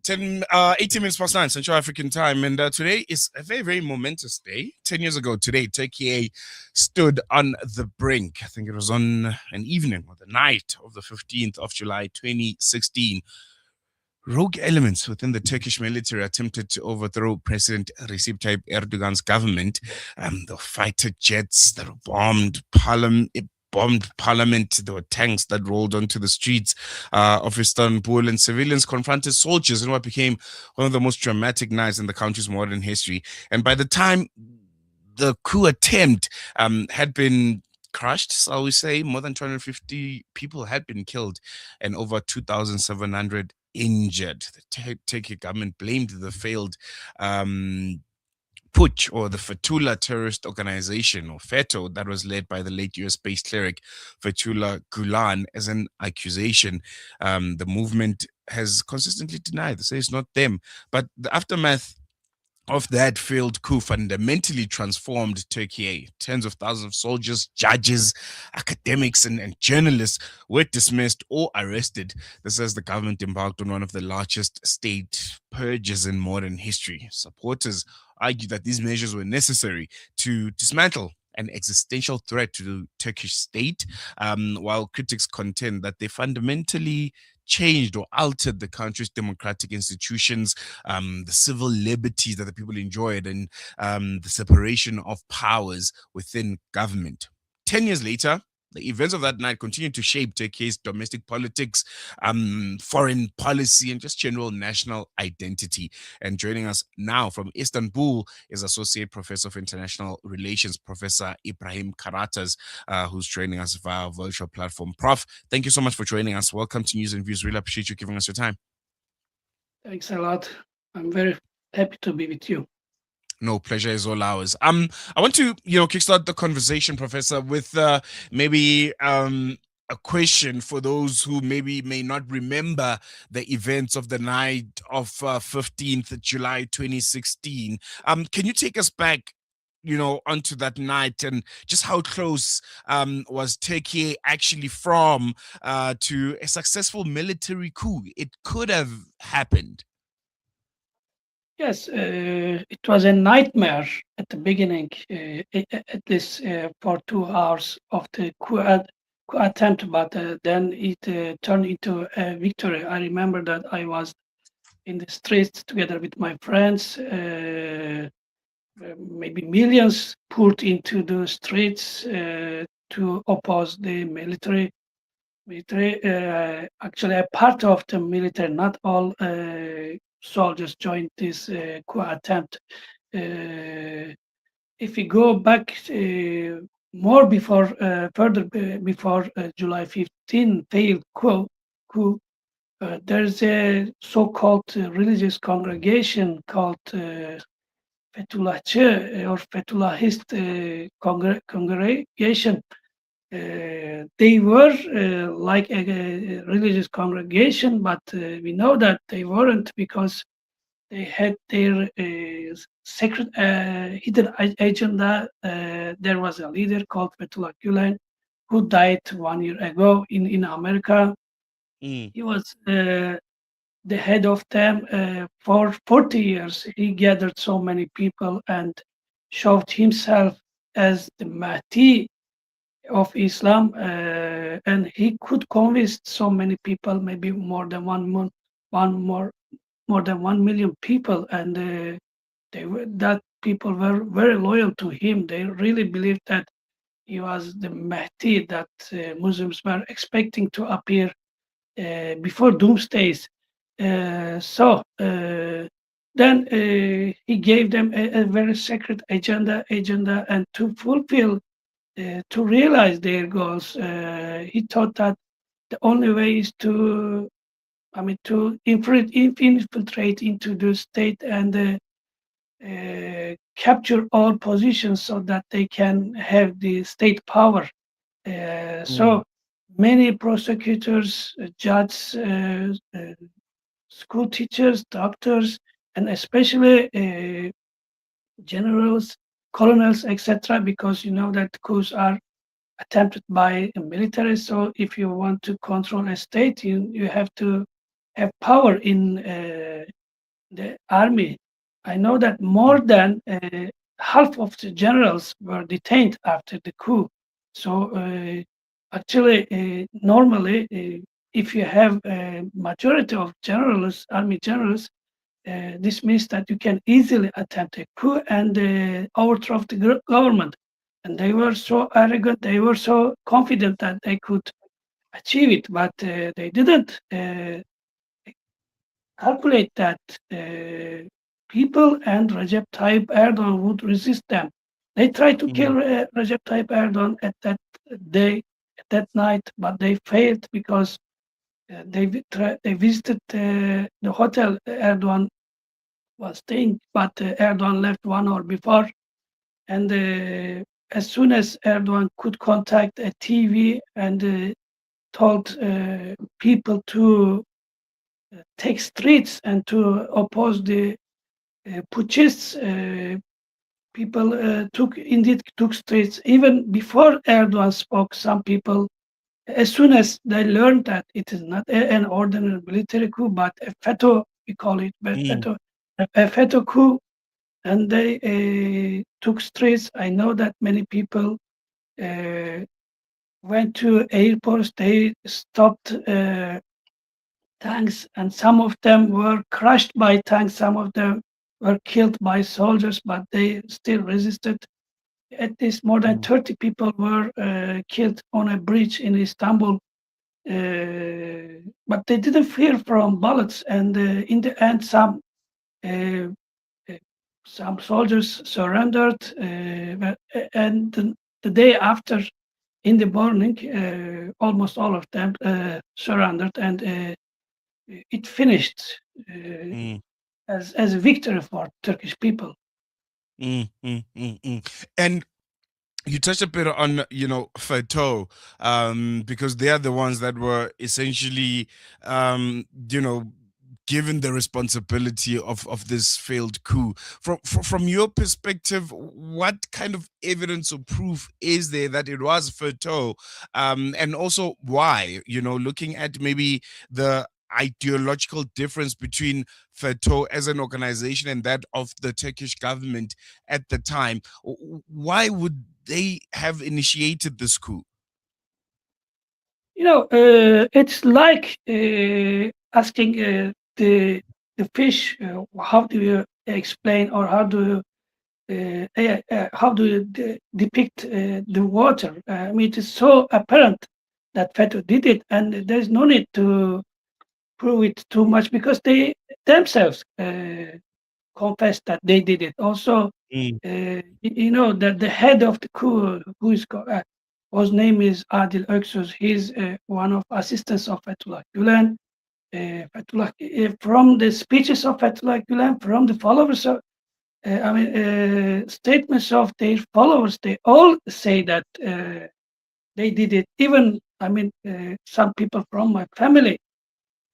18 minutes past 9 Central African time, and today is a very, very momentous day. 10 years ago today, Turkey stood on the brink. I think it was on an evening or the night of the 15th of July 2016. Rogue elements within the Turkish military attempted to overthrow President Recep Tayyip Erdogan's government. The fighter jets that bombed parliament. There were tanks that rolled onto the streets of Istanbul, and civilians confronted soldiers in what became one of the most dramatic nights in the country's modern history. And by the time the coup attempt had been crushed, shall we say, more than 250 people had been killed and over 2,700 injured. The Turkey government blamed the failed putsch, or the Fethullah terrorist organization, or FETÖ, that was led by the late US-based cleric Fethullah Gulen, as an accusation. The movement has consistently denied. They say it's not them. But the aftermath of that failed coup fundamentally transformed Turkey. Tens of thousands of soldiers, judges, academics, and journalists were dismissed or arrested. This as the government embarked on one of the largest state purges in modern history. Supporters argue that these measures were necessary to dismantle an existential threat to the Turkish state, while critics contend that they fundamentally changed or altered the country's democratic institutions, the civil liberties that the people enjoyed, and the separation of powers within government. 10 years later, the events of that night continue to shape Turkey's domestic politics, foreign policy, and just general national identity. And joining us now from Istanbul is Associate Professor of International Relations, Professor Ibrahim Karataş, who's joining us via virtual platform. Prof, thank you so much for joining us. Welcome to News and Views. Really appreciate you giving us your time. Thanks a lot. I'm very happy to be with you. No, pleasure is all ours. I want to, kickstart the conversation, Professor, with maybe a question for those who maybe may not remember the events of the night of 15th July 2016. Can you take us back, onto that night, and just how close was Turkey actually from to a successful military coup? It could have happened. Yes, it was a nightmare at the beginning, at least for 2 hours of the coup attempt, but then it turned into a victory. I remember that I was in the streets together with my friends. Maybe millions poured into the streets to oppose the military. Actually, a part of the military, not all soldiers joined this coup attempt. If we go back more further before July 15 failed coup, there's a so-called religious congregation called Fethullahçı or Fethullahist congregation. They were like a religious congregation, but we know that they weren't, because they had their secret hidden agenda. There was a leader called Fethullah Gulen who died 1 year ago in America. He was the head of them for 40 years. He gathered so many people and showed himself as the Mahdi of Islam, and he could convince so many people, maybe more than 1 million people, and that people were very loyal to him. They really believed that he was the Mahdi that Muslims were expecting to appear before doomsdays. So then he gave them a very secret agenda, and to fulfill, to realize their goals, he thought that the only way is to infiltrate into the state and capture all positions so that they can have the state power. So many prosecutors, judges, school teachers, doctors, and especially generals, colonels, etc., because you know that coups are attempted by the military. So if you want to control a state, you have to have power in the army. I know that more than half of the generals were detained after the coup. So actually, normally, if you have a majority of generals, army generals, this means that you can easily attempt a coup and overthrow the government. And they were so arrogant, they were so confident that they could achieve it, but they didn't calculate that people and Recep Tayyip Erdogan would resist them. They tried to kill mm, Recep Tayyip Erdogan at that day, at that night, but they failed because they visited the hotel Erdogan was staying, but Erdogan left 1 hour before. And as soon as Erdogan could contact a TV and told people to take streets and to oppose the putschists, people took streets. Even before Erdogan spoke, some people, as soon as they learned that it is not an ordinary military coup, but a FETÖ, we call it, but mm, a FETÖ coup, and they took streets. I know that many people uh, went to airports. They stopped tanks, and some of them were crushed by tanks. Some of them were killed by soldiers, but they still resisted. At least more than mm, 30 people were killed on a bridge in Istanbul. But they didn't fear from bullets, and in the end, uh, uh, some soldiers surrendered, and the day after, in the morning, almost all of them surrendered, and it finished mm, as a victory for Turkish people. And you touched a bit on, FETÖ, because they are the ones that were essentially, you know, given the responsibility of this failed coup. From your perspective, what kind of evidence or proof is there that it was FETÖ, and also why? Looking at maybe the ideological difference between FETÖ as an organization and that of the Turkish government at the time. Why would they have initiated this coup? It's like asking the fish, how do you explain or how do you depict the water? I mean, it is so apparent that Feto did it, and there's no need to prove it too much because they themselves confessed that they did it. Also, Mm, that the head of the coup, whose name is Adil Öksüz, he's one of assistants of Fethullah Gülen. From the speeches of Fethullah Gülen, from the followers of, statements of their followers, they all say that they did it. Even, some people from my family,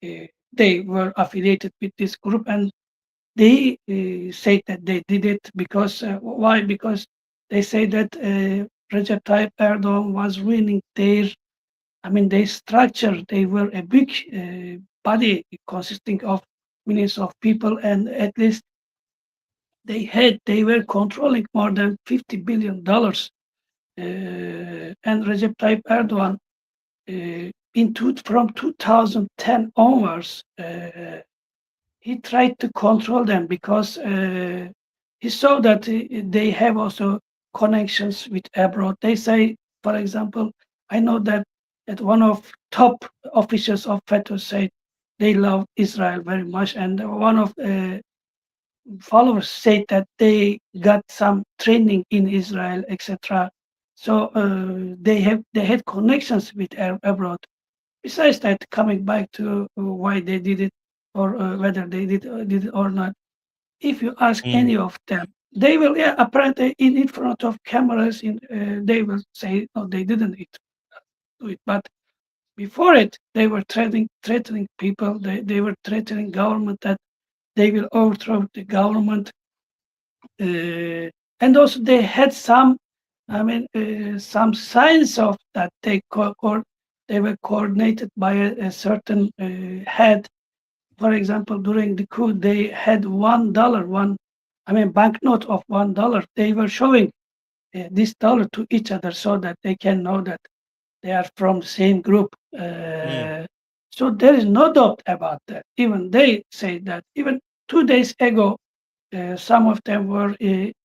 they were affiliated with this group, and they say that they did it because why? Because they say that Recep Tayyip Erdogan was ruining their structure. They were a big body consisting of millions of people, and at least they were controlling more than $50 billion. And Recep Tayyip Erdogan, from 2010 onwards, he tried to control them because he saw that they have also connections with abroad. They say, for example, I know that one of top officials of FETÖ said they love Israel very much, and one of followers said that they got some training in Israel, etc. So they had connections with abroad. Besides that, coming back to why they did it or whether they did it or not, if you ask mm, any of them, they will, yeah, apparently in front of cameras, they will say no, they didn't do it. But before it, they were threatening people. They were threatening government that they will overthrow the government, and also they had some signs of that they were coordinated by a certain head. for example, during the coup, they had $1, banknote of $1. They were showing this dollar to each other so that they can know that they are from the same group. Mm, So there is no doubt about that. Even they say that. Even 2 days ago, some of them were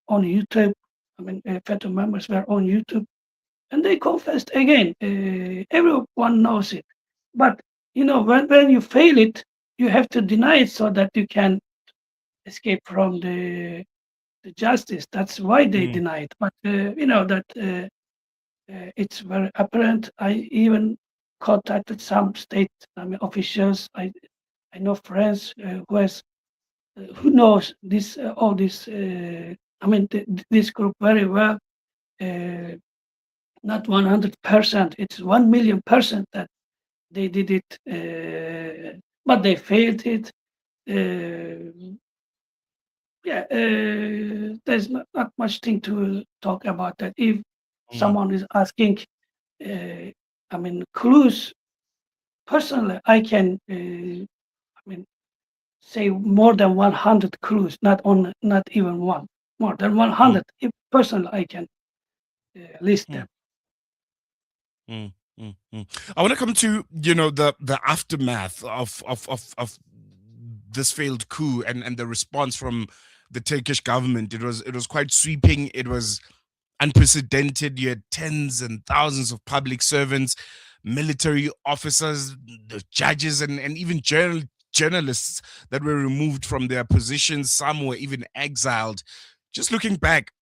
on YouTube. FETÖ members were on YouTube, and they confessed again. Everyone knows it. But when you fail it, you have to deny it so that you can escape from the justice. That's why they mm, deny it. But that it's very apparent. I even contacted some state officials. I know friends who knows this all this. This group very well. Uh, Not 100%. It's 1,000,000% that they did it, but they failed it. Uh, yeah, there's not much thing to talk about that. If mm, someone is asking, clues. Personally, I can, say more than 100 clues, not even one, more than mm, 100. If personally, I can list mm, them. mm, I want to come to the aftermath of this failed coup and the response from the Turkish government. It was quite sweeping. It was unprecedented. You had tens and thousands of public servants, military officers, the judges, and even journalists that were removed from their positions. Some were even exiled. Just looking back,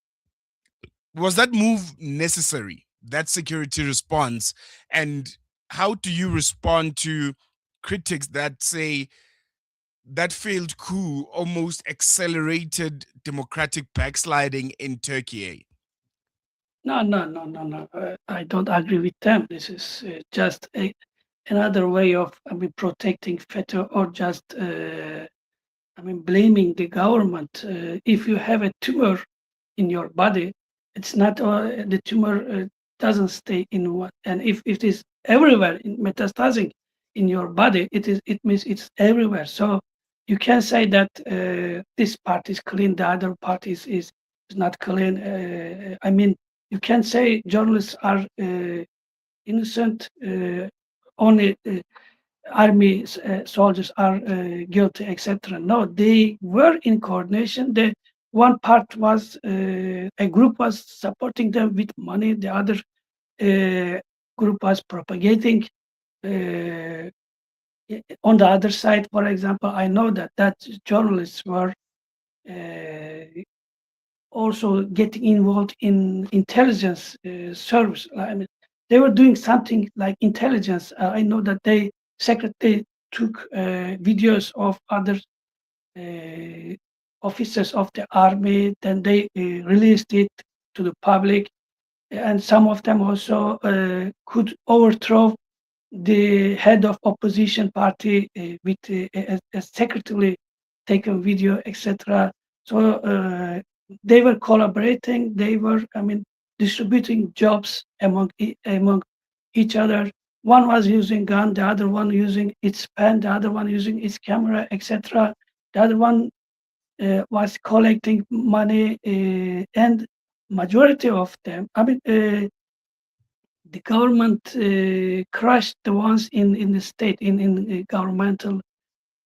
was that move necessary? That security response, and how do you respond to critics that say that failed coup almost accelerated democratic backsliding in Turkey? No, no, no, no, no. I don't agree with them. This is just another way of, protecting FETÖ, or just, blaming the government. If you have a tumor in your body, it's not the tumor doesn't stay in one. And if it is everywhere in metastasizing in your body, it means it's everywhere. So you can say that this part is clean, the other part is not clean. You can say journalists are innocent. Only army soldiers are guilty, etc. No, they were in coordination. The one part was a group was supporting them with money. The other group was propagating. Uh, on the other side, for example, I know that journalists were uh, also getting involved in intelligence service. They were doing something like intelligence. I know that they secretly took videos of other uh, officers of the army, then they released it to the public, and some of them also could overthrow the head of opposition party with a secretly taken video, etc. So they were collaborating. They were, distributing jobs among each other. One was using gun, the other one using its pen, the other one using its camera, etc. The other one was collecting money, and majority of them. The government crushed the ones in the state, in governmental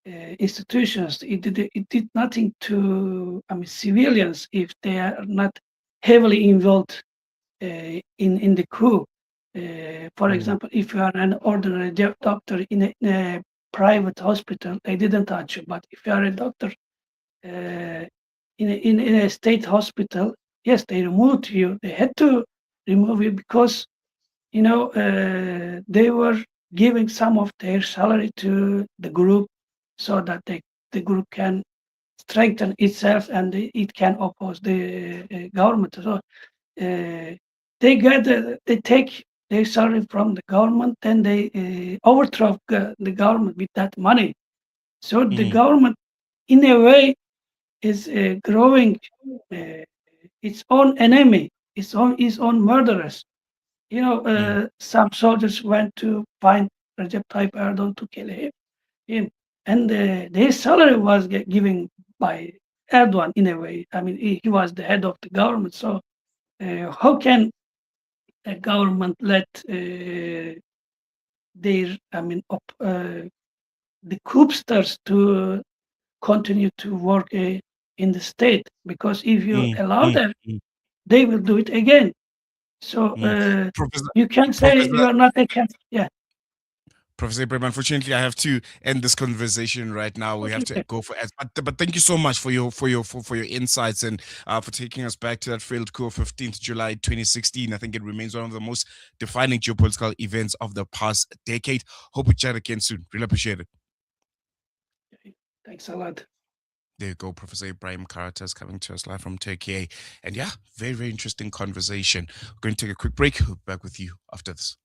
institutions. It did nothing to, civilians, if they are not heavily involved in the coup. For Mm, example, if you are an ordinary doctor in a private hospital, they didn't touch you. But if you are a doctor uh, in a state hospital, yes, they removed you. They had to remove you because they were giving some of their salary to the group so that the group can strengthen itself and it can oppose the government. So they take their salary from the government, then they overthrow the government with that money. So the mm, government, in a way, is growing uh, its own enemy, its own murderers. mm, Some soldiers went to find Recep Tayyip Erdogan to kill him. and their salary was given by Erdogan in a way. I mean, he was the head of the government. So how can a government let the coupsters to continue to work in the state? Because if you Mm, allow mm, them, mm, they will do it again. So mm. Professor, you can say you Professor, are not a can. Yeah. Professor Ibrahim, unfortunately, I have to end this conversation right now. We have Okay. to go for ads, but thank you so much for your insights and for taking us back to that failed coup of 15th July 2016. I think it remains one of the most defining geopolitical events of the past decade. Hope we chat again soon. Really appreciate it. Thanks a lot. There you go, Professor Ibrahim Karataş coming to us live from Turkey. And yeah, very, very interesting conversation. We're going to take a quick break. We'll be back with you after this.